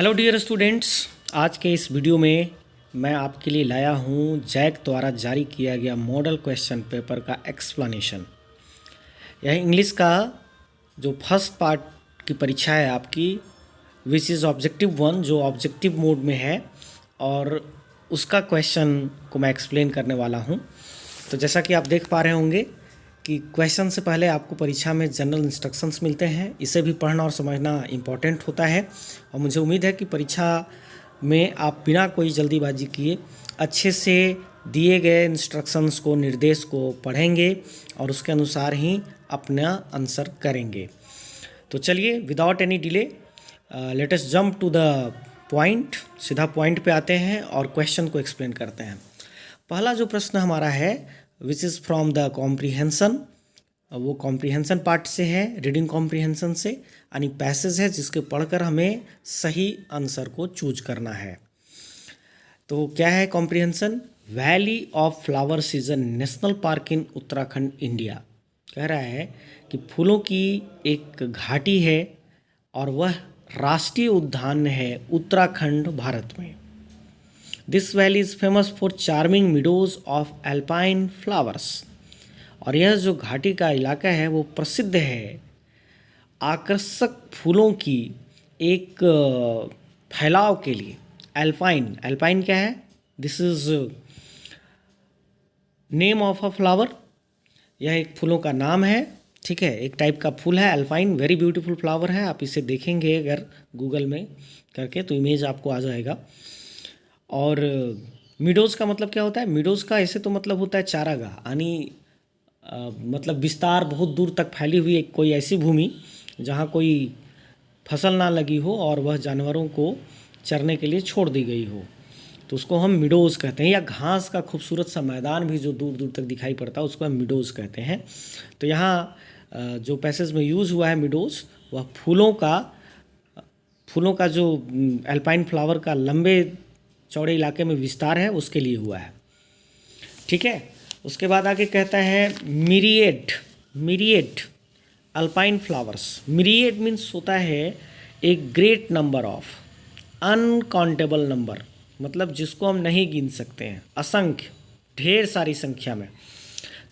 Hello dear students, आज के इस वीडियो में मैं आपके लिए लाया हूँ जैक द्वारा जारी किया गया मॉडल क्वेश्चन पेपर का एक्सप्लेनेशन। यह इंग्लिश का जो फर्स्ट पार्ट की परीक्षा है आपकी, विच इज़ ऑब्जेक्टिव 1, जो ऑब्जेक्टिव मोड में है, और उसका क्वेश्चन को मैं एक्सप्लेन करने वाला हूँ। तो जैसा कि आप देख पा रहे होंगे कि क्वेश्चन से पहले आपको परीक्षा में जनरल इंस्ट्रक्शंस मिलते हैं। इसे भी पढ़ना और समझना इम्पॉर्टेंट होता है, और मुझे उम्मीद है कि परीक्षा में आप बिना कोई जल्दीबाजी किए अच्छे से दिए गए इंस्ट्रक्शंस को, निर्देश को पढ़ेंगे और उसके अनुसार ही अपना आंसर करेंगे। तो चलिए, without any delay let us jump to the point. सीधा पॉइंट पे आते हैं और क्वेश्चन को एक्सप्लेन करते हैं। पहला जो प्रश्न हमारा है, which is from the comprehension, वो कॉम्प्रीहेंसन पार्ट से है, रीडिंग कॉम्प्रीहेंसन से, यानी पैसेज है जिसके पढ़कर हमें सही आंसर को चूज करना है। तो क्या है comprehension? Valley of flower season national park in Uttarakhand India. कह रहा है कि फूलों की एक घाटी है और वह राष्ट्रीय उद्यान है उत्तराखंड, भारत में। This valley is famous for charming meadows of alpine flowers. और यह जो घाटी का इलाका है वो प्रसिद्ध है आकर्षक फूलों की एक फैलाव के लिए। एल्पाइन, एल्पाइन क्या है? This is name of a flower. यह एक फूलों का नाम है, ठीक है, एक टाइप का फूल है एल्पाइन। वेरी ब्यूटीफुल फ्लावर है। आप इसे देखेंगे अगर गूगल में करके तो इमेज आपको आ जाएगा। और मिडोज़ का मतलब क्या होता है? मिडोज़ का ऐसे तो मतलब होता है चारागाह, यानी मतलब विस्तार, बहुत दूर तक फैली हुई एक कोई ऐसी भूमि जहाँ कोई फसल ना लगी हो और वह जानवरों को चरने के लिए छोड़ दी गई हो, तो उसको हम मिडोज़ कहते हैं। या घास का खूबसूरत सा मैदान भी जो दूर दूर तक दिखाई पड़ता है उसको हम मिडोज़ कहते हैं। तो यहाँ जो पैसेज में यूज़ हुआ है मिडोज़, वह फूलों का जो एल्पाइन फ्लावर का लंबे चौड़े इलाके में विस्तार है उसके लिए हुआ है, ठीक है। उसके बाद आगे कहता है मिरिएड अल्पाइन फ्लावर्स। मिरिएड मीन्स होता है एक great number of, uncountable number, मतलब जिसको हम नहीं गिन सकते हैं, असंख्य, ढेर सारी संख्या में।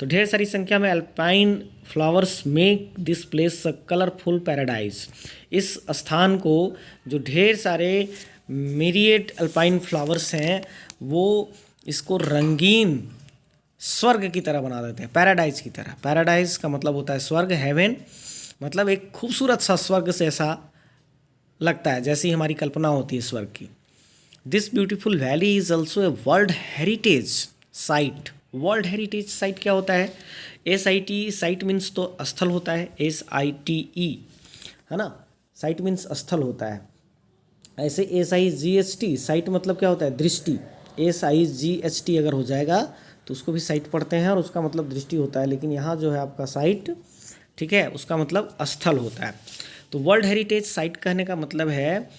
तो ढेर सारी संख्या में alpine flowers make this place a colourful paradise. इस स्थान को जो ढेर सारे मिरिएड अल्पाइन फ्लावर्स हैं वो इसको रंगीन स्वर्ग की तरह बना देते हैं, पैराडाइज की तरह। पैराडाइज का मतलब होता है स्वर्ग, हेवन, मतलब एक खूबसूरत सा स्वर्ग से ऐसा लगता है जैसी हमारी कल्पना होती है स्वर्ग की। This beautiful valley is also a world heritage site. World heritage site क्या होता है? SIT, साइट मीन्स तो स्थल होता है, SITE, है ना। साइट मीन्स स्थल होता है। ऐसे SIGHT, साइट मतलब क्या होता है? दृष्टि। SIGHT अगर हो जाएगा तो उसको भी साइट पढ़ते हैं और उसका मतलब दृष्टि होता है, लेकिन यहाँ जो है आपका साइट, ठीक है, उसका मतलब स्थल होता है। तो वर्ल्ड हेरिटेज साइट कहने का मतलब है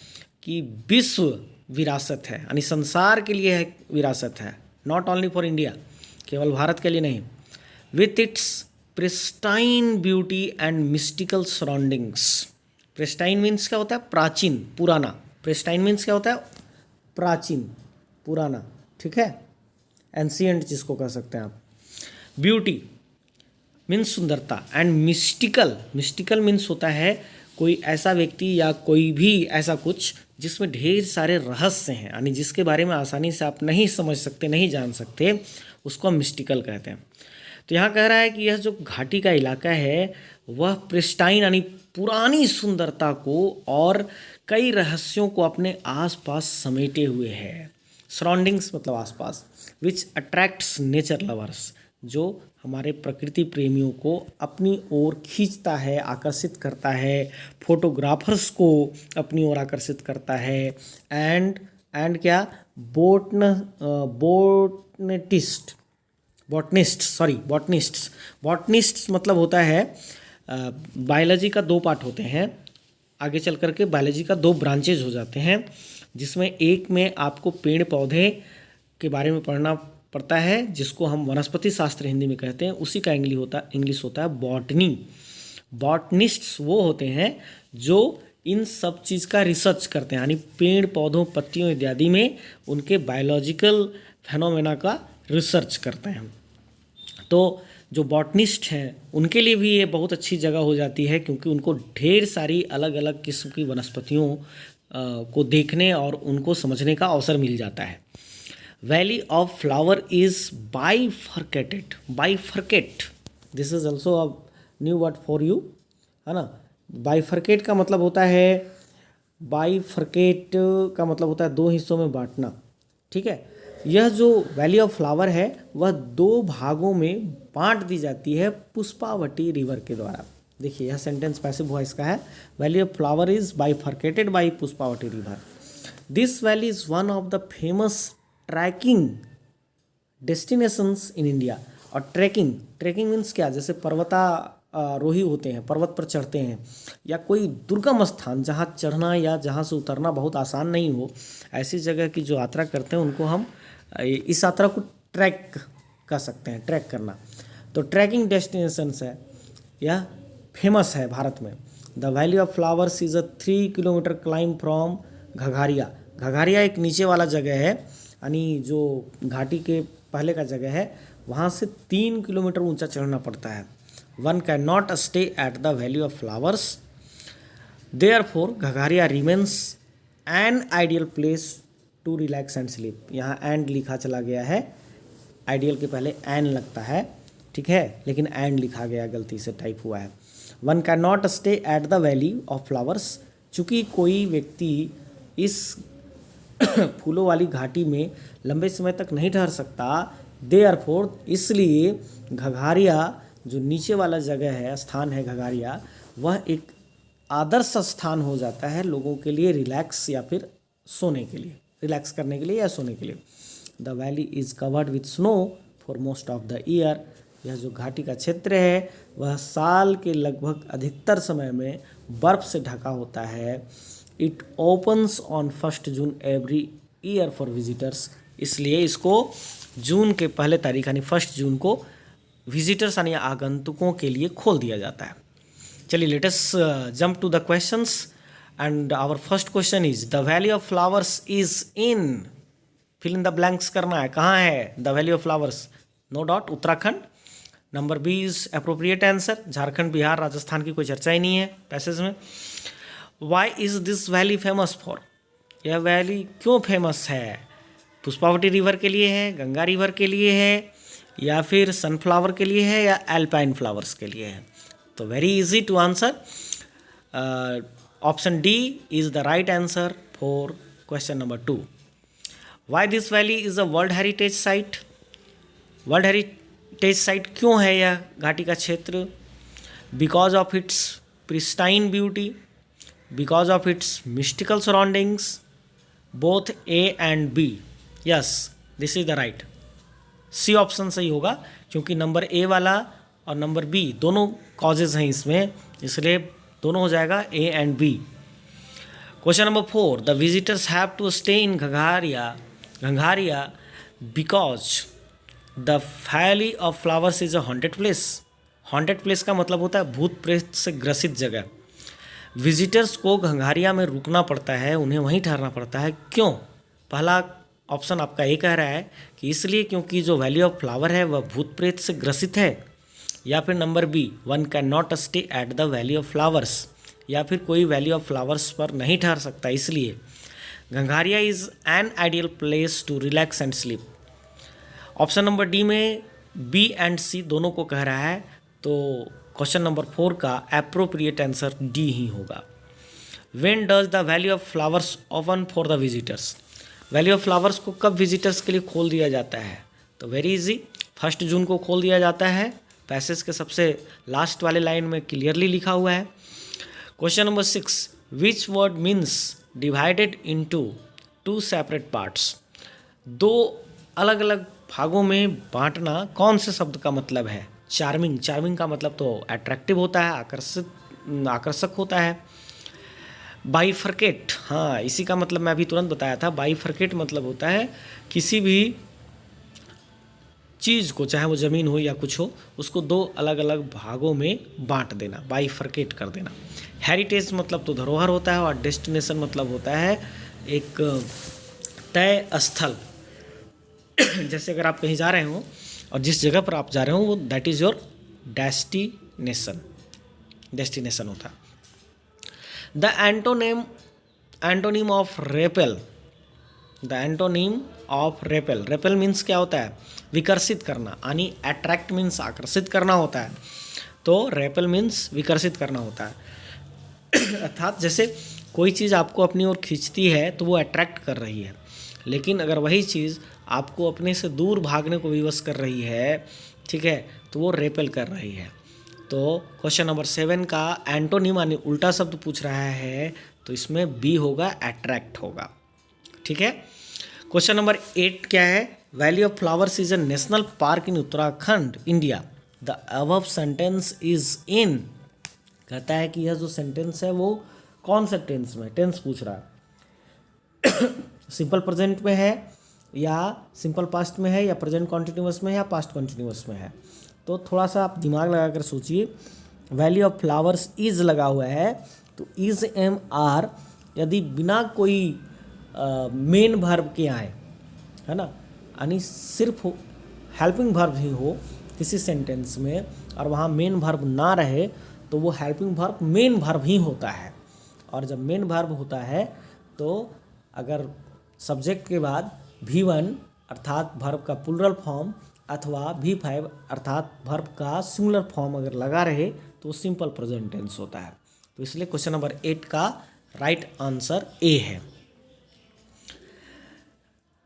कि विश्व विरासत है, यानी संसार के लिए है, विरासत है, नॉट ओनली फॉर इंडिया, केवल भारत के लिए नहीं। With its pristine beauty and mystical surroundings. Pristine means क्या होता है? प्राचीन, पुराना। प्रिस्टाइन मीन्स क्या होता है? प्राचीन, पुराना, ठीक है, एंशिएंट जिसको कह सकते हैं आप। ब्यूटी मीन्स सुंदरता, एंड मिस्टिकल मीन्स होता है कोई ऐसा व्यक्ति या कोई भी ऐसा कुछ जिसमें ढेर सारे रहस्य हैं, यानी जिसके बारे में आसानी से आप नहीं समझ सकते, नहीं जान सकते, उसको हम मिस्टिकल कहते हैं। तो यहाँ कह रहा है कि यह जो घाटी का इलाका है वह प्रिस्टाइन, यानी पुरानी सुंदरता को और कई रहस्यों को अपने आसपास समेटे हुए है। सराउंडिंग्स मतलब आसपास। विच अट्रैक्ट्स नेचर लवर्स, जो हमारे प्रकृति प्रेमियों को अपनी ओर खींचता है, आकर्षित करता है, फोटोग्राफर्स को अपनी ओर आकर्षित करता है। एंड क्या? बॉटनिस्ट्स मतलब होता है, बायोलॉजी का 2 पार्ट होते हैं। आगे चल करके बायोलॉजी का 2 ब्रांचेज हो जाते हैं, जिसमें एक में आपको पेड़ पौधे के बारे में पढ़ना पड़ता है, जिसको हम वनस्पति शास्त्र हिंदी में कहते हैं। उसी का इंग्लिश होता है बॉटनी। बॉटनिस्ट्स वो होते हैं जो इन सब चीज़ का रिसर्च करते हैं, यानी पेड़ पौधों पत्तियों इत्यादि में उनके बायोलॉजिकल फेनोमेना का रिसर्च करते हैं। तो जो बॉटनिस्ट हैं उनके लिए भी ये बहुत अच्छी जगह हो जाती है, क्योंकि उनको ढेर सारी अलग अलग किस्म की वनस्पतियों को देखने और उनको समझने का अवसर मिल जाता है। Valley of flower is bifurcated, bifurcate, this is also a new word for you, है ना। बाइफर्केट का मतलब होता है, बाइफर्केट का मतलब होता है दो हिस्सों में बांटना, ठीक है। यह जो वैली ऑफ फ्लावर है वह दो भागों में बांट दी जाती है पुष्पावती रिवर के द्वारा। देखिए यह सेंटेंस पैसिव वॉइस का है, valley of flower is bifurcated by Pushpavati river. This valley is one of the famous trekking destinations in India. और ट्रैकिंग, ट्रैकिंग मीन्स क्या, जैसे पर्वतारोही होते हैं, पर्वत पर चढ़ते हैं, या कोई दुर्गम स्थान जहाँ चढ़ना या जहाँ से उतरना बहुत आसान नहीं हो, ऐसी जगह की जो यात्रा करते हैं उनको हम इस यात्रा को ट्रैक कर सकते हैं, ट्रैक करना। तो ट्रैकिंग डेस्टिनेशंस है, यह फेमस है भारत में। The valley of flowers is a 3 kilometre climb from Ghangaria. Ghangaria एक नीचे वाला जगह है, यानी जो घाटी के पहले का जगह है, वहाँ से 3 किलोमीटर ऊंचा चढ़ना पड़ता है। One can not stay at the valley of flowers, therefore Ghangaria remains an ideal place to relax and sleep. यहाँ एंड लिखा चला गया है, आइडियल के पहले एन लगता है, ठीक है, लेकिन एंड लिखा गया, गलती से टाइप हुआ है। One can not stay at the valley of flowers, चूँकि कोई व्यक्ति इस फूलों वाली घाटी में लंबे समय तक नहीं ठहर सकता, देयरफॉर इसलिए घघारिया जो नीचे वाला जगह है, स्थान है घघारिया, वह एक आदर्श स्थान हो जाता है लोगों के लिए रिलैक्स या फिर सोने के लिए, रिलैक्स करने के लिए या सोने के लिए। The valley is covered with snow for most of the year. यह जो घाटी का क्षेत्र है वह साल के लगभग अधिकतर समय में बर्फ़ से ढका होता है। It opens on 1 June every year for visitors, इसलिए इसको जून के पहले तारीख यानी 1 जून को विजिटर्स यानी आगंतुकों के लिए खोल दिया जाता है। चलिए let us jump to the questions and our first question is the valley of flowers is in, fill in the blanks करना है, कहाँ है the valley of flowers, no doubt, Uttarakhand. Number B is appropriate answer, Jharkhand Bihar Rajasthan की कोई चर्चा ही नहीं है पैसेज में। Why is this valley famous for, यह वैली क्यों फेमस है, पुष्पावती रिवर के लिए है, गंगा रिवर के लिए है, या फिर सनफ्लावर के लिए है, या एल्पाइन फ्लावर्स के लिए है। तो very easy to answer, option D is the right answer for question number 2। Why this valley is a world heritage site, world heritage site क्यों है यह घाटी का क्षेत्र, because of its pristine beauty, because of its mystical surroundings, both A and B. Yes, this is the right, C option सही होगा, क्योंकि number A वाला और नंबर बी दोनों कॉजेज हैं इसमें, इसलिए दोनों हो जाएगा A and B. Question number 4, the visitors have to stay in Ghangaria because the valley of flowers is a haunted place. Haunted place का मतलब होता है भूत प्रेत से ग्रसित जगह। विजिटर्स को घंघारिया में रुकना पड़ता है, उन्हें वहीं ठहरना पड़ता है, क्यों? पहला ऑप्शन आपका ये कह रहा है कि इसलिए क्योंकि जो वैली ऑफ फ्लावर है वह भूत प्रेत से ग्रसित है, या फिर number B, one can not stay at the valley of flowers, या फिर कोई वैली ऑफ फ्लावर्स पर नहीं ठहर सकता, इसलिए Ghangaria is an ideal place to relax and sleep. Option number D में बी एंड सी दोनों को कह रहा है, तो क्वेश्चन नंबर 4 का एप्रोप्रिएट आंसर डी ही होगा। When does the valley of flowers open for the visitors, valley of flowers को कब विजिटर्स के लिए खोल दिया जाता है? तो वेरी इजी, 1 जून को खोल दिया जाता है, पैसेज के सबसे लास्ट वाले लाइन में क्लियरली लिखा हुआ है। Question number 6, which word means divided into 2 separate parts, 2 अलग अलग भागों में बांटना कौन से शब्द का मतलब है? चार्मिंग, चार्मिंग का मतलब तो अट्रैक्टिव होता है, आकर्षक होता है। बाइफर्केट, हाँ इसी का मतलब मैं अभी तुरंत बताया था, बाइफर्केट मतलब होता है किसी भी चीज़ को, चाहे वो ज़मीन हो या कुछ हो, उसको दो अलग अलग भागों में बांट देना, बाइफरकेट कर देना। हेरिटेज मतलब तो धरोहर होता है, और डेस्टिनेशन मतलब होता है एक तय स्थल। जैसे अगर आप कहीं जा रहे हो और जिस जगह पर आप जा रहे हो वो दैट इज़ योर डेस्टिनेशन होता है। The antonym of repel, the antonym of repel, repel means क्या होता है? विकर्षित करना, यानी अट्रैक्ट मीन्स आकर्षित करना होता है, तो रेपेल मीन्स विकर्षित करना होता है। अर्थात जैसे कोई चीज़ आपको अपनी ओर खींचती है तो वो अट्रैक्ट कर रही है, लेकिन अगर वही चीज़ आपको अपने से दूर भागने को विवश कर रही है, ठीक है, तो वो रेपेल कर रही है। तो क्वेश्चन नंबर 7 का एंटोनिम यानी उल्टा शब्द पूछ रहा है, तो इसमें बी होगा, अट्रैक्ट होगा। ठीक है। क्वेश्चन नंबर 8 क्या है? Valley of flowers is a national park in Uttarakhand, India. The above sentence is इन, कहता है कि यह जो सेंटेंस है वो कौन सा टेंस में, टेंस पूछ रहा है। सिंपल प्रेजेंट में है, या सिंपल पास्ट में है, या प्रेजेंट कॉन्टिन्यूअस में है, या पास्ट कॉन्टिन्यूअस में है। तो थोड़ा सा आप दिमाग लगा कर सोचिए। वैली ऑफ फ्लावर्स इज लगा हुआ है, तो इज एम आर यदि बिना कोई मेन वर्ब के आए, है ना, यानी सिर्फ हेल्पिंग वर्ब ही हो किसी सेंटेंस में और वहाँ मेन वर्ब ना रहे, तो वो हेल्पिंग वर्ब मेन वर्ब ही होता है। और जब मेन वर्ब होता है तो अगर सब्जेक्ट के बाद V1 अर्थात वर्ब का प्लूरल फॉर्म अथवा V5 अर्थात वर्ब का सिंगुलर फॉर्म अगर लगा रहे तो सिंपल प्रेजेंट टेंस होता है। तो इसलिए क्वेश्चन नंबर 8 का राइट आंसर ए है।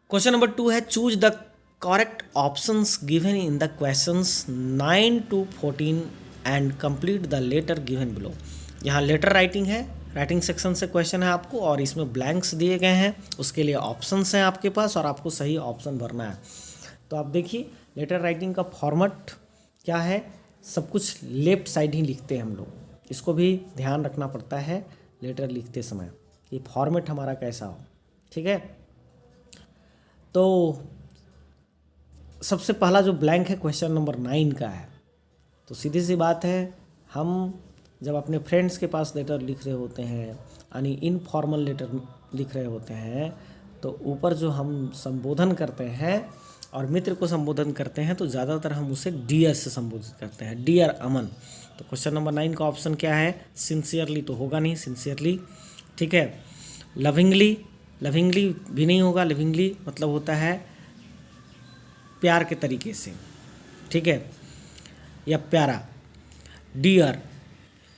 क्वेश्चन नंबर 2 है, choose the correct options given in the questions 9 to 14 and complete the letter given below. यहाँ लेटर राइटिंग है, राइटिंग सेक्शन से क्वेश्चन है आपको, और इसमें ब्लैंक्स दिए गए हैं, उसके लिए ऑप्शंस हैं आपके पास और आपको सही ऑप्शन भरना है। तो आप देखिए लेटर राइटिंग का फॉर्मेट क्या है, सब कुछ लेफ्ट साइड ही लिखते हैं हम लोग, इसको भी ध्यान रखना पड़ता है लेटर लिखते समय, ये फॉर्मेट हमारा कैसा हो। ठीक है, तो सबसे पहला जो ब्लैंक है क्वेश्चन नंबर 9 का है। तो सीधी सी बात है, हम जब अपने फ्रेंड्स के पास लेटर लिख रहे होते हैं, यानी इनफॉर्मल लेटर लिख रहे होते हैं, तो ऊपर जो हम संबोधन करते हैं और मित्र को संबोधन करते हैं तो ज़्यादातर हम उसे डियर से संबोधित करते हैं, डियर अमन। तो क्वेश्चन नंबर 9 का ऑप्शन क्या है? सिंसियरली तो होगा नहीं, सिंसियरली। ठीक है, लविंगली, लविंगली भी नहीं होगा, लविंगली मतलब होता है प्यार के तरीके से, ठीक है, या प्यारा। डियर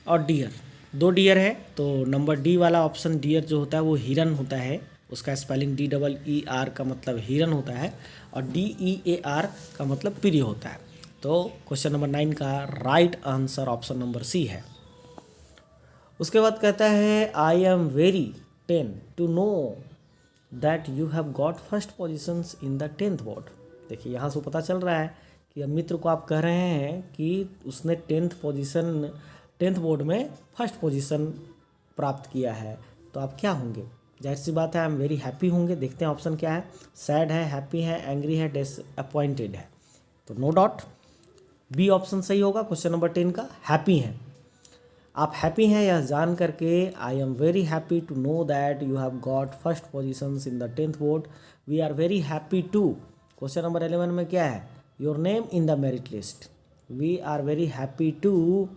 और डियर, दो डियर है, तो नंबर डी वाला ऑप्शन डियर जो होता है वो हिरन होता है, उसका स्पेलिंग DEER का मतलब हिरन होता है, और DEAR का मतलब प्रिय होता है। तो क्वेश्चन नंबर 9 का right answer option number C है। उसके बाद कहता है, I am very ten to know that you have got first positions in the 10th board. देखिए यहाँ से पता चल रहा है कि अब मित्र को आप कह रहे हैं कि उसने 10th बोर्ड में फर्स्ट पोजीशन प्राप्त किया है, तो आप क्या होंगे? जाहिर सी बात है आई एम वेरी हैप्पी होंगे। देखते हैं ऑप्शन क्या है, सैड है, हैप्पी है, एंग्री है, डिसअपॉइंटेड है। तो नो डाउट बी ऑप्शन सही होगा क्वेश्चन नंबर 10 का, हैप्पी हैं। आप हैप्पी हैं यह जान करके, I am very happy to know that you have got first positions in the 10th board, we are very happy to. Question number 11 में क्या है? Your name in the merit list, we are very happy to.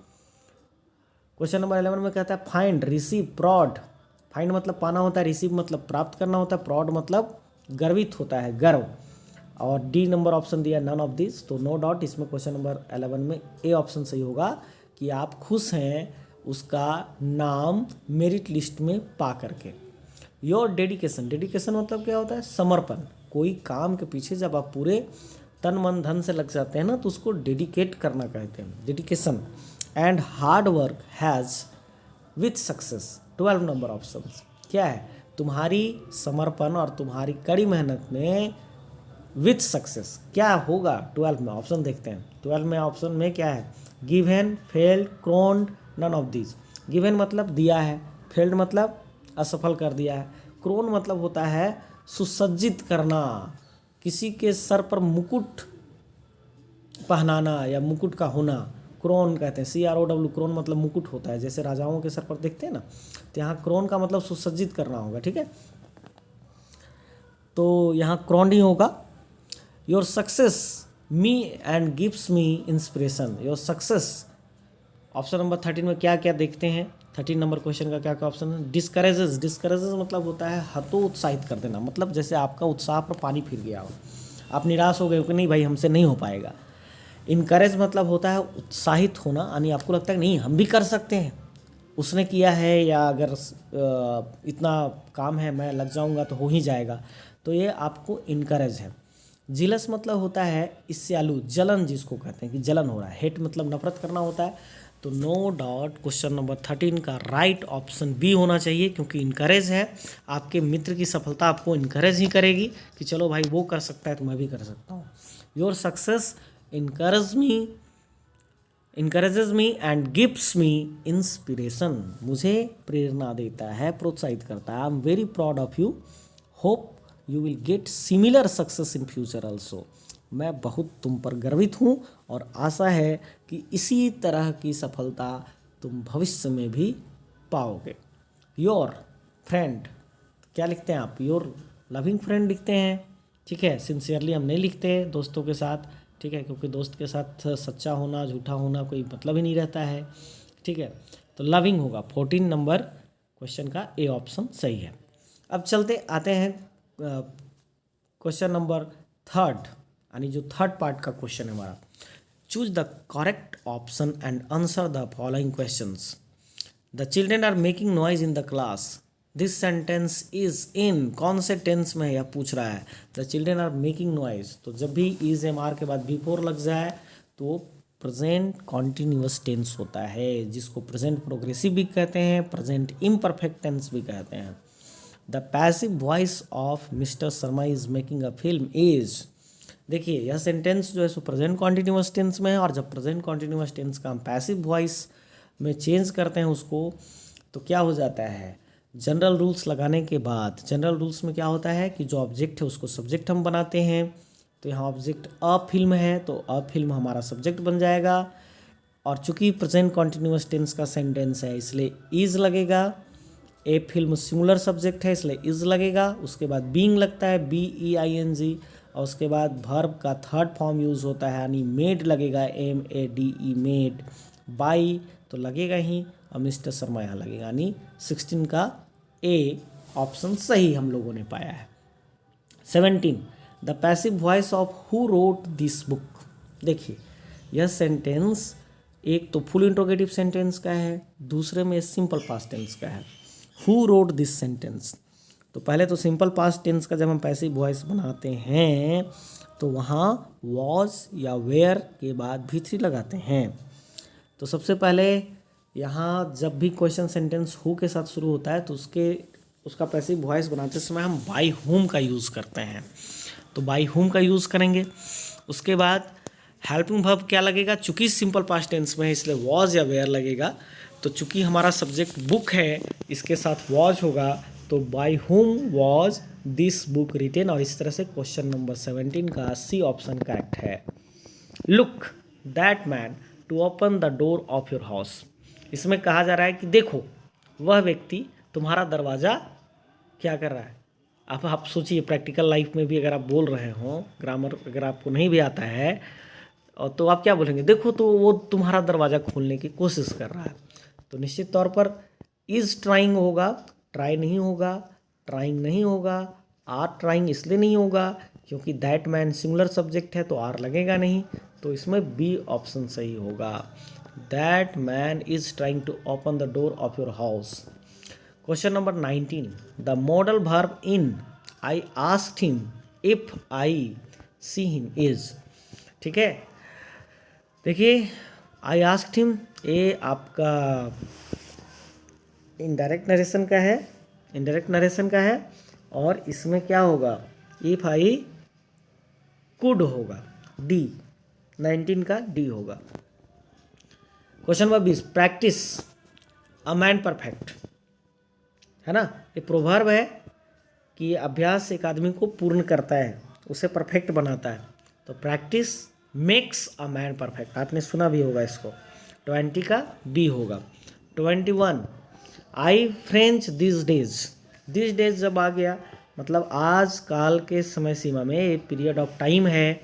Question number 11 में कहता है, find, receive, प्रॉड। Find मतलब पाना होता है, रिसीव मतलब प्राप्त करना होता है, प्रॉड मतलब गर्वित होता है, गर्व। और डी नंबर ऑप्शन दिया नन ऑफ दिस, तो नो डाउट इसमें क्वेश्चन नंबर 11 में ए ऑप्शन सही होगा कि आप खुश हैं उसका नाम मेरिट लिस्ट में पा करके। योर डेडिकेशन, डेडिकेशन मतलब क्या होता है? समर्पण। कोई काम के पीछे जब आप पूरे तन मन धन से लग जाते हैं ना, तो उसको डेडिकेट करना कहते हैं, dedication. And hard work has with success, 12 number option क्या है? तुम्हारी समर्पण और तुम्हारी कड़ी मेहनत में विथ सक्सेस क्या होगा 12 में? ऑप्शन देखते हैं। 12 में ऑप्शन में क्या है? Given, failed, crowned, none of this. Given मतलब दिया है, फेल्ड मतलब असफल कर दिया है, क्रोन मतलब होता है सुसज्जित करना, किसी के सर पर मुकुट पहनाना या मुकुट का होना, क्रोन कहते हैं, CROW, क्रोन मतलब मुकुट होता है, जैसे राजाओं के सर पर देखते हैं ना, तो यहाँ क्रोन का मतलब सुसज्जित करना होगा, ठीक है। तो यहाँ क्रोन ही होगा। Your success me and gives me inspiration, your success. Option number 13 में क्या क्या देखते हैं, 13 नंबर क्वेश्चन का क्या क्या ऑप्शन है। डिस्करेजेस, डिस्करेजेस मतलब होता है हतोत्साहित कर देना, मतलब जैसे आपका उत्साह पर पानी फिर गया हो, आप निराश हो गए कि नहीं भाई हमसे नहीं हो पाएगा। इनकरेज मतलब होता है उत्साहित होना, यानी आपको लगता है नहीं हम भी कर सकते हैं, उसने किया है या अगर इतना काम है मैं लग जाऊंगा तो हो ही जाएगा, तो ये आपको इनकरेज है। जिलस मतलब होता है ईर्ष्यालु, जलन जिसको कहते हैं कि जलन हो रहा है। हेट मतलब नफरत करना होता है। तो नो डाउट क्वेश्चन नंबर 13 का राइट ऑप्शन बी होना चाहिए, क्योंकि इनकरेज है। आपके मित्र की सफलता आपको इनकरेज ही करेगी कि चलो भाई वो कर सकता है तो मैं भी कर सकता हूँ। Your success encourages me and gives me inspiration, मुझे प्रेरणा देता है, प्रोत्साहित करता है। I am very proud of you, hope you will get similar success in future also, मैं बहुत तुम पर गर्वित हूँ और आशा है कि इसी तरह की सफलता तुम भविष्य में भी पाओगे। योर फ्रेंड, क्या लिखते हैं आप, योर लविंग फ्रेंड लिखते हैं, ठीक है। सिंसियरली हम नहीं लिखते दोस्तों के साथ, ठीक है, क्योंकि दोस्त के साथ सच्चा होना झूठा होना कोई मतलब ही नहीं रहता है, ठीक है। तो लविंग होगा 14 नंबर क्वेश्चन का ए ऑप्शन सही है। अब चलते आते हैं क्वेश्चन नंबर 3, यानी जो थर्ड पार्ट का क्वेश्चन है हमारा। Choose the correct option and answer the following questions. The children are making noise in the class, this sentence is in, कौन से टेंस में यह पूछ रहा है। The children are making noise, तो जब भी इज एम आर के बाद बिफोर लग जाए तो प्रेजेंट कॉन्टिन्यूअस टेंस होता है, जिसको प्रेजेंट प्रोग्रेसिव भी कहते हैं, प्रेजेंट इम्परफेक्ट टेंस भी कहते हैं। The passive voice of mister Sharma is making a film is, देखिए यह सेंटेंस जो है सो प्रेजेंट कॉन्टिन्यूअस टेंस में है, और जब प्रेजेंट कॉन्टिन्यूअस टेंस का हम पैसिव वॉइस में चेंज करते हैं उसको, तो क्या हो जाता है, जनरल रूल्स लगाने के बाद, जनरल रूल्स में क्या होता है कि जो ऑब्जेक्ट है उसको सब्जेक्ट हम बनाते हैं। तो यहाँ ऑब्जेक्ट अ फिल्म है, तो अ फिल्म हमारा सब्जेक्ट बन जाएगा, और चूंकि प्रेजेंट कॉन्टिन्यूअस टेंस का सेंटेंस है इसलिए इज लगेगा। ए फिल्म सिंगुलर सब्जेक्ट है इसलिए इज लगेगा, उसके बाद बीइंग लगता है BEING, और उसके बाद वर्ब का थर्ड फॉर्म यूज़ होता है, यानी मेड लगेगा MADE मेड, बाई तो लगेगा ही, और मिस्टर शर्मा यहाँ लगेगा, यानी 16 का ए ऑप्शन सही हम लोगों ने पाया है। 17 the passive voice of who wrote this book, देखिए यह सेंटेंस एक तो फुल इंट्रोगेटिव सेंटेंस का है, दूसरे में सिंपल पास्ट टेंस का है। हु रोट दिस सेंटेंस, तो पहले तो सिंपल पास्ट टेंस का जब हम पैसिव वॉइस बनाते हैं तो वहाँ वॉज या वेयर के बाद V3 लगाते हैं। तो सबसे पहले यहाँ जब भी क्वेश्चन सेंटेंस हु के साथ शुरू होता है तो उसका पैसिव वॉइस बनाते समय हम बाई हुम का यूज़ करते हैं, तो बाई हुम का यूज़ करेंगे। उसके बाद हेल्पिंग वर्ब क्या लगेगा, चूँकि सिंपल पास्ट टेंस में है इसलिए वॉज या वेयर लगेगा, तो चूँकि हमारा सब्जेक्ट बुक है इसके साथ वॉज होगा, तो बाई हुम वॉज दिस बुक रिटेन, और इस तरह से क्वेश्चन नंबर 17 का सी ऑप्शन करेक्ट है। Look that man to open the door of your house, इसमें कहा जा रहा है कि देखो वह व्यक्ति तुम्हारा दरवाज़ा क्या कर रहा है। अब आप सोचिए प्रैक्टिकल लाइफ में भी अगर आप बोल रहे हो, ग्रामर अगर आपको नहीं भी आता है और तो आप क्या बोलेंगे, देखो तो वो तुम्हारा दरवाज़ा खोलने की कोशिश कर रहा है, तो निश्चित तौर पर इज़ ट्राइंग होगा, ट्राई नहीं होगा, ट्राइंग नहीं होगा, आर ट्राइंग इसलिए नहीं होगा क्योंकि दैट मैन सिंगुलर सब्जेक्ट है तो आर लगेगा नहीं, तो इसमें बी ऑप्शन सही होगा। That man is trying to open the door of your house. Question number 19 the model verb in I asked him if I see him is, ठीक है। देखिए आई आस्क्ड हिम ये आपका इनडायरेक्ट नरेशन का है, indirect narration का है, और इसमें क्या होगा, इफ आई कुड होगा, डी 19 का डी होगा। Question number 20 practice a man perfect, है ना, ये प्रोवर्ब है कि अभ्यास एक आदमी को पूर्ण करता है, उसे परफेक्ट बनाता है। तो practice makes a man perfect, आपने सुना भी होगा इसको। 20 का बी होगा। 21 I French this days, this days जब आ गया मतलब आज काल के समय सीमा में एक पीरियड ऑफ टाइम है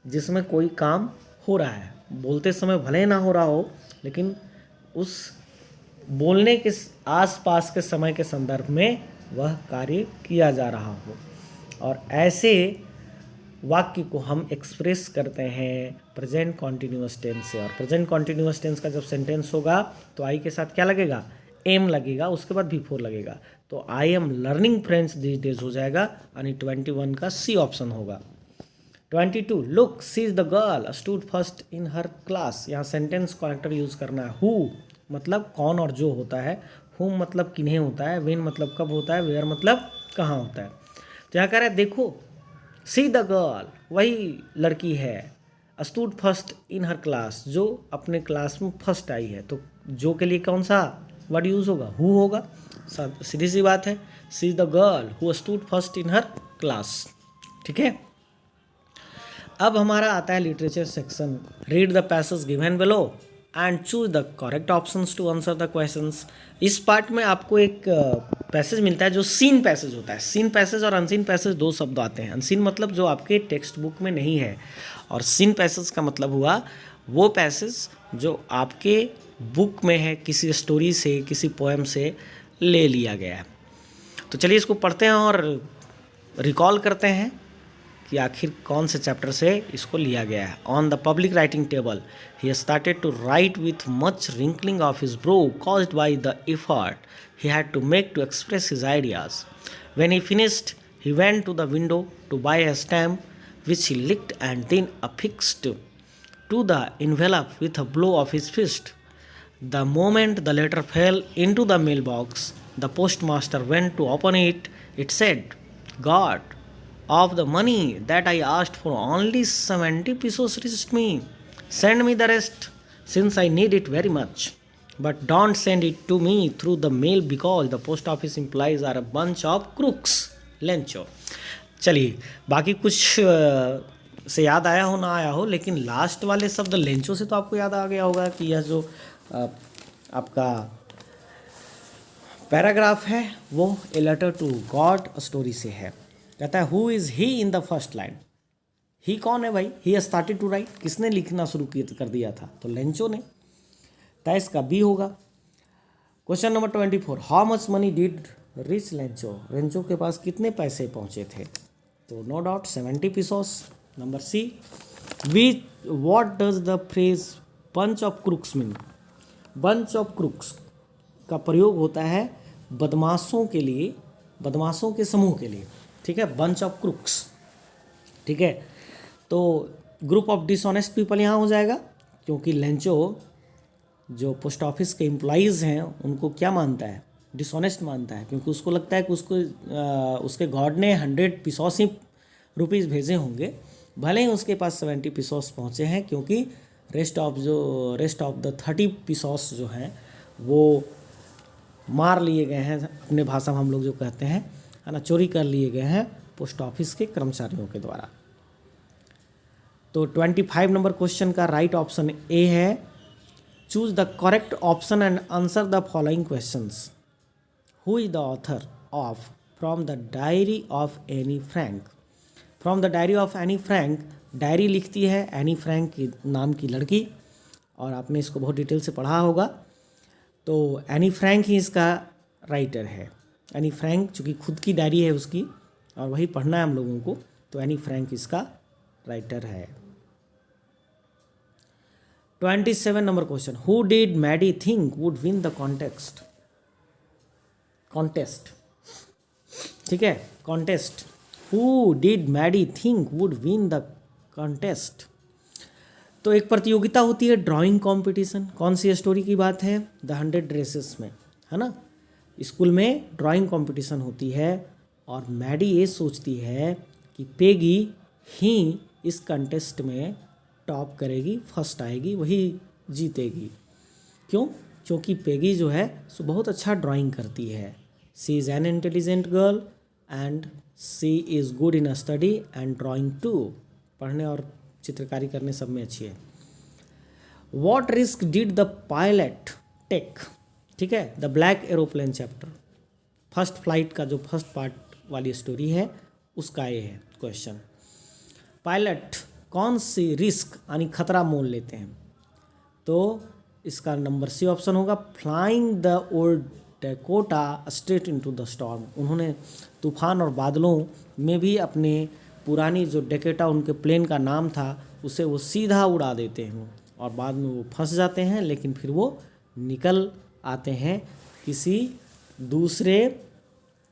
जिसमें कोई काम हो रहा है, बोलते समय भले ना हो रहा हो लेकिन उस बोलने के आसपास के समय के संदर्भ में वह कार्य किया जा रहा हो, और ऐसे वाक्य को हम एक्सप्रेस करते हैं प्रेजेंट कॉन्टिन्यूअस टेंस से। और प्रेजेंट कॉन्टिन्यूअस टेंस का जब सेंटेंस होगा तो आई के साथ क्या लगेगा, एम लगेगा, उसके बाद भी फोर लगेगा, तो I am learning French this days हो जाएगा, यानी 21 का सी ऑप्शन होगा। 22 look see is the girl stood first in her class, यहाँ सेंटेंस कनेक्टर यूज करना है। हु मतलब कौन और जो होता है, हुम मतलब किन्हें होता है, व्हेन मतलब कब होता है, वेयर मतलब कहाँ होता है। तो यहाँ कह रहा है देखो सी द गर्ल वही लड़की है, stood first in her class जो अपने क्लास में फर्स्ट आई है, तो जो के लिए कौन सा वर्ड यूज होगा, हु होगा, सीधी सी बात है। She is the girl who stood first in her class, ठीक है। अब हमारा आता है literature section. Read the passage given below and choose the correct options to answer the questions. इस पार्ट में आपको एक पैसेज मिलता है जो सीन पैसेज होता है। सीन पैसेज और अनसीन पैसेज दो शब्द आते हैं। अनसीन मतलब जो आपके टेक्स्ट बुक में नहीं है, और सीन पैसेज का मतलब हुआ वो पैसेज जो आपके बुक में है, किसी स्टोरी से किसी पोएम से ले लिया गया है। तो चलिए इसको पढ़ते हैं और रिकॉल करते हैं कि आखिर कौन से चैप्टर से इसको लिया गया है। On the public writing table he started to write with much wrinkling of his brow caused by the effort he had to make to express his ideas. When he finished, he went to the window to buy a stamp, which he licked and then affixed to the envelope with a blow of his fist. The moment the letter fell into the mailbox, the postmaster went to open it. It said, God, of the money that I asked for, only 70 pesos reached me. Send me the rest, since I need it very much. But don't send it to me through the mail because the post office employees are a bunch of crooks. Lencho. चलिए बाकी कुछ से याद आया हो ना आया हो, लेकिन लास्ट वाले शब्द लेंचो से तो आपको याद आ गया होगा कि यह जो आपका पैराग्राफ है वो a letter to God story से है। कहता है who is he in the first line. He कौन है भाई, ही स्टार्टेड टू राइट, किसने लिखना शुरू कर दिया था, तो लेंचो ने। तो इसका बी होगा। Question number 24 how much money did reach Lencho, Lencho के पास कितने पैसे पहुंचे थे, तो no doubt 70 pesos. Number C which what does the phrase bunch of crooks mean. Bunch of crooks का प्रयोग होता है बदमाशों के लिए, बदमाशों के समूह के लिए, ठीक है, बंच ऑफ क्रुक्स, ठीक है। तो ग्रुप ऑफ डिसऑनेस्ट पीपल यहाँ हो जाएगा, क्योंकि लेंचो जो पोस्ट ऑफिस के एम्प्लॉइज़ हैं उनको क्या मानता है, डिसऑनेस्ट मानता है, क्योंकि उसको लगता है कि उसके गॉड ने 100 पीसोस ही रुपीज़ भेजे होंगे, भले ही उसके पास 70 पीसोस पहुँचे हैं, क्योंकि रेस्ट ऑफ द 30 पीसोस जो हैं वो मार लिए गए हैं, अपने भाषा में हम लोग जो कहते हैं है ना, चोरी कर लिए गए हैं पोस्ट ऑफिस के कर्मचारियों के द्वारा। तो 25 नंबर क्वेश्चन का राइट ऑप्शन ए है। Choose the correct option and answer the following questions. Who is the author of from the diary of Anne Frank. From the diary of Anne Frank, diary लिखती है Anne Frank की नाम की लड़की, और आपने इसको बहुत डिटेल से पढ़ा होगा। तो एनी फ्रैंक ही इसका राइटर है। एनी फ्रैंक चूँकि खुद की डायरी है उसकी और वही पढ़ना है हम लोगों को, तो एनी फ्रैंक इसका राइटर है। 27 number question who did Maddie think would win the contest, ठीक है, contest. Who did Maddie think would win the contest. तो एक प्रतियोगिता होती है ड्राइंग कंपटीशन, कौन सी स्टोरी की बात है, द 100 ड्रेसेस में, है ना। स्कूल में ड्राइंग कंपटीशन होती है और मैडी ये सोचती है कि पेगी ही इस कंटेस्ट में टॉप करेगी, फर्स्ट आएगी, वही जीतेगी। क्यों? क्योंकि पेगी जो है सो बहुत अच्छा ड्राइंग करती है। She is an intelligent girl and she is good in study and drawing too. पढ़ने और चित्रकारी करने सब में अच्छी है। What risk did the pilot take, ठीक है, the black aeroplane chapter, first flight का जो फर्स्ट पार्ट वाली स्टोरी है उसका ये है क्वेश्चन। पायलट कौन सी रिस्क यानी खतरा मोल लेते हैं, तो इसका नंबर सी ऑप्शन होगा, flying the old Dakota straight into the storm. उन्होंने तूफान और बादलों में भी अपने पुरानी जो डेकोटा उनके प्लेन का नाम था उसे वो सीधा उड़ा देते हैं और बाद में वो फंस जाते हैं, लेकिन फिर वो निकल आते हैं किसी दूसरे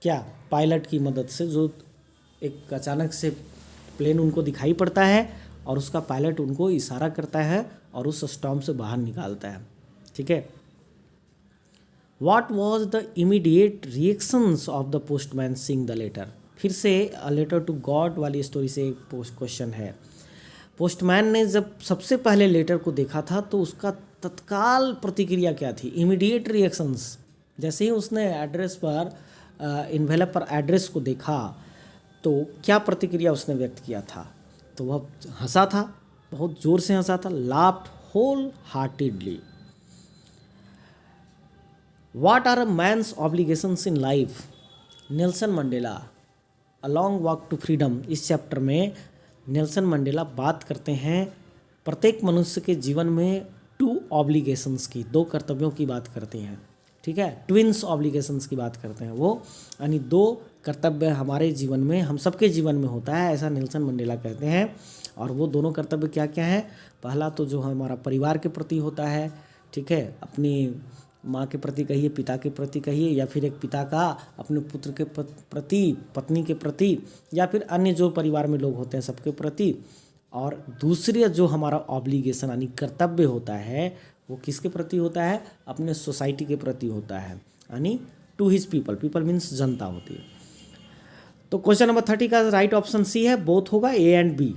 क्या पायलट की मदद से, जो एक अचानक से प्लेन उनको दिखाई पड़ता है और उसका पायलट उनको इशारा करता है और उस स्टॉर्म से बाहर निकालता है, ठीक है। What was the immediate reactions of the postman seeing the letter? फिर से A letter to God वाली स्टोरी से एक क्वेश्चन है। पोस्टमैन ने जब सबसे पहले लेटर को देखा था तो उसका तत्काल प्रतिक्रिया क्या थी, इमीडिएट रिएक्शंस। जैसे ही उसने एड्रेस पर इन्वेलप पर एड्रेस को देखा तो क्या प्रतिक्रिया उसने व्यक्त किया था, तो वह हंसा था, बहुत ज़ोर से हंसा था, laughed whole heartedly. What are a man's obligations in life? Nelson Mandela a long walk to freedom, इस चैप्टर में नेल्सन मंडेला बात करते हैं प्रत्येक मनुष्य के जीवन में 2 ऑब्लिगेशंस की, 2 कर्तव्यों की बात करते हैं, ठीक है, ट्विंस ऑब्लिगेशंस की बात करते हैं वो, यानी 2 कर्तव्य हमारे जीवन में, हम सबके जीवन में होता है, ऐसा नेल्सन मंडेला कहते हैं। और वो दोनों कर्तव्य क्या क्या हैं, पहला तो जो हमारा परिवार के प्रति होता है, ठीक है, अपनी माँ के प्रति कहिए, पिता के प्रति कहिए, या फिर एक पिता का अपने पुत्र के प्रति, पत्नी के प्रति, या फिर अन्य जो परिवार में लोग होते हैं सबके प्रति। और दूसरी जो हमारा ऑब्लिगेशन यानी कर्तव्य होता है वो किसके प्रति होता है, अपने सोसाइटी के प्रति होता है, यानी to his people, people means जनता होती है। तो क्वेश्चन नंबर 30 का राइट ऑप्शन सी है, बोथ होगा, A and B.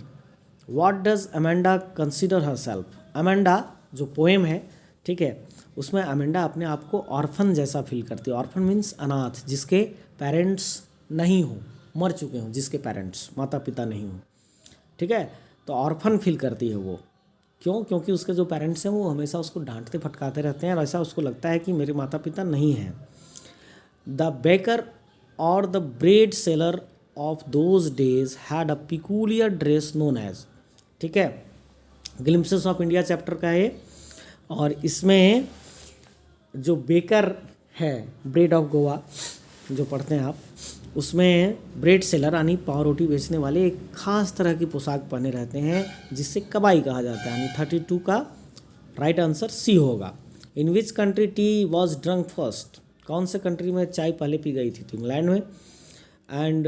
What does Amanda consider herself? Amanda जो पोएम है, ठीक है, उसमें अमेंडा अपने आप को ऑर्फन जैसा फील करती है। ऑर्फन मीन्स अनाथ, जिसके पेरेंट्स नहीं हो, मर चुके हों, जिसके पेरेंट्स माता पिता नहीं हो, ठीक है, तो ऑर्फन फील करती है वो। क्यों? क्योंकि उसके जो पेरेंट्स हैं वो हमेशा उसको डांटते फटकाते रहते हैं और ऐसा उसको लगता है कि मेरे माता पिता नहीं हैं। द बेकर और the bread seller of those days had a peculiar dress known as, ठीक है, ग्लिम्पसेस ऑफ इंडिया चैप्टर का है। और इसमें जो बेकर है, ब्रेड ऑफ गोवा जो पढ़ते हैं आप, उसमें ब्रेड सेलर यानी पाव रोटी बेचने वाले एक खास तरह की पोशाक पहने रहते हैं जिससे कबाई कहा जाता है, यानी 32 का राइट आंसर सी होगा। In which country tea was drunk first? कौन से कंट्री में चाय पहले पी गई थी? तो इंग्लैंड में। And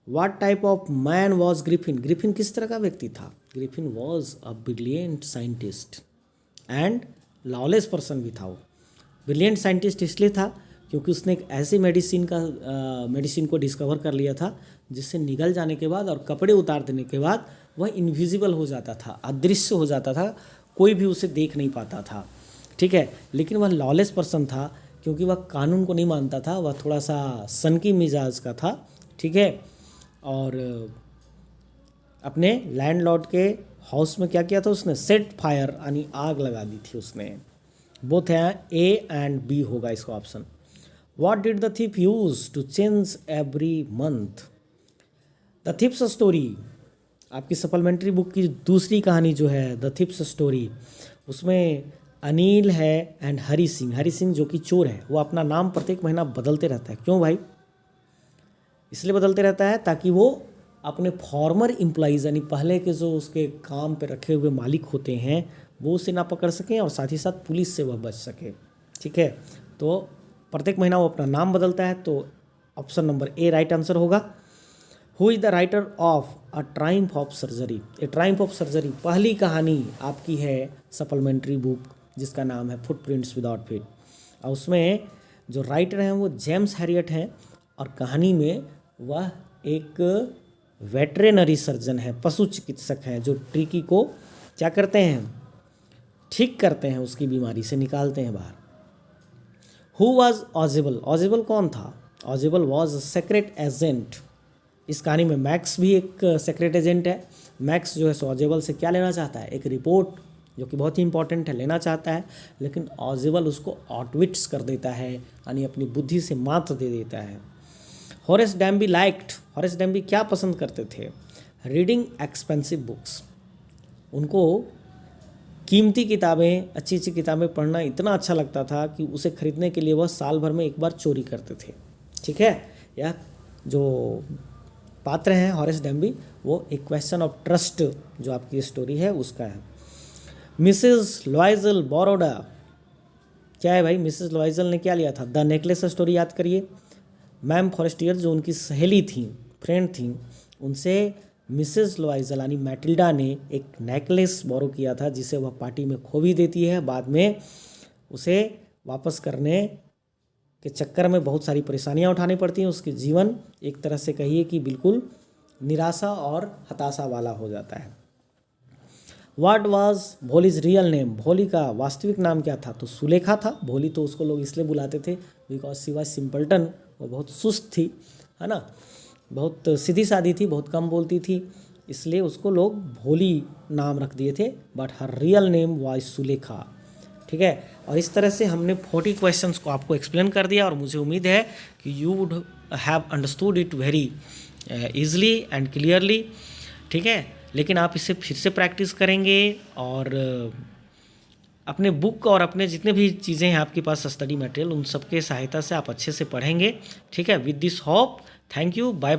what type of man was Griffin? Griffin किस तरह का व्यक्ति था? Griffin was a brilliant scientist and lawless person भी था वो। ब्रिलियंट साइंटिस्ट इसलिए था क्योंकि उसने एक ऐसी मेडिसिन को डिस्कवर कर लिया था जिससे निगल जाने के बाद और कपड़े उतार देने के बाद वह इनविजिबल हो जाता था, अदृश्य हो जाता था, कोई भी उसे देख नहीं पाता था, ठीक है। लेकिन वह लॉलेस पर्सन था क्योंकि वह कानून को नहीं मानता था, वह थोड़ा सा सनकी मिजाज का था, ठीक है। और अपने लैंडलॉर्ड के हाउस में क्या किया था उसने? सेट फायर यानी आग लगा दी थी उसने। बोथ हैं, ए एंड बी होगा इसका option. What did the thief use to change every month? The thief's story, आपकी सप्लीमेंट्री बुक की दूसरी कहानी जो है द थीफ्स स्टोरी, उसमें अनिल है एंड हरी सिंह। हरी सिंह जो कि चोर है, वो अपना नाम प्रत्येक महीना बदलते रहता है। क्यों भाई? इसलिए बदलते रहता है ताकि वो अपने फॉर्मर एम्प्लॉइज़ यानी पहले के जो उसके काम पे रखे हुए मालिक होते हैं वो उसे ना पकड़ सकें और साथ ही साथ पुलिस से वह बच सके, ठीक है। तो प्रत्येक महीना वो अपना नाम बदलता है, तो option number A right answer होगा। Who is the writer of a triumph of surgery? A triumph of surgery पहली कहानी आपकी है सप्लीमेंट्री बुक जिसका नाम है फुटप्रिंट्स विदाउट फीट, और उसमें जो राइटर हैं वो जेम्स हैरियट हैं और कहानी में वह एक वेटरेनरी सर्जन है, पशु चिकित्सक हैं, जो ट्रिकी को क्या करते हैं? ठीक करते हैं, उसकी बीमारी से निकालते हैं बाहर। Who was ऑजिबल? ऑजिबल कौन था? ऑजिबल वॉज अ सेक्रेट एजेंट। इस कहानी में मैक्स भी एक सेक्रेट एजेंट है। मैक्स जो है ऑजेबल से क्या लेना चाहता है, एक रिपोर्ट जो कि बहुत ही इंपॉर्टेंट है लेना चाहता है, लेकिन ऑजेबल उसको आउटविट्स कर देता है, यानी अपनी बुद्धि से मात दे देता है। हॉरेस डैम्बी लाइक्ड, हॉरेस डैम्बी क्या पसंद करते थे, रीडिंग एक्सपेंसिव बुक्स। उनको कीमती किताबें, अच्छी अच्छी किताबें पढ़ना इतना अच्छा लगता था कि उसे खरीदने के लिए वह साल भर में एक बार चोरी करते थे। ठीक है, यह जो पात्र हैं हॉरेस डैम्बी, वो एक क्वेश्चन ऑफ ट्रस्ट जो आपकी स्टोरी है उसका है। मिसेस लॉयजल बोरोडा, क्या है भाई, मिसेस लॉयजल ने क्या लिया था, द नेकलेस स्टोरी याद करिए। मैम फॉरेस्टियर जो उनकी सहेली थी, फ्रेंड थी, उनसे मिसेस लॉयजल यानी मैटिल्डा ने एक नेकलेस बोरो किया था, जिसे वह पार्टी में खो भी देती है। बाद में उसे वापस करने के चक्कर में बहुत सारी परेशानियां उठानी पड़ती हैं। उसके जीवन एक तरह से कहिए कि बिल्कुल निराशा और हताशा वाला हो जाता है। What was Bholi's real name, भोली का वास्तविक नाम क्या था, तो सुलेखा था। भोली तो उसको लोग इसलिए बुलाते थे बिकॉज शी वाज सिंपल्टन, वो बहुत सुस्त थी, है ना, बहुत सीधी सादी थी, बहुत कम बोलती थी, इसलिए उसको लोग भोली नाम रख दिए थे। But her real name was Sulekha. ठीक है, और इस तरह से हमने 40 क्वेश्चंस को आपको एक्सप्लेन कर दिया, और मुझे उम्मीद है कि you would have understood it very easily and clearly. ठीक है, लेकिन आप इसे फिर से प्रैक्टिस करेंगे और अपने बुक और अपने जितने भी चीज़ें हैं आपके पास स्टडी मटेरियल, उन सब के सहायता से आप अच्छे से पढ़ेंगे। ठीक है, with this hope, thank you, bye bye.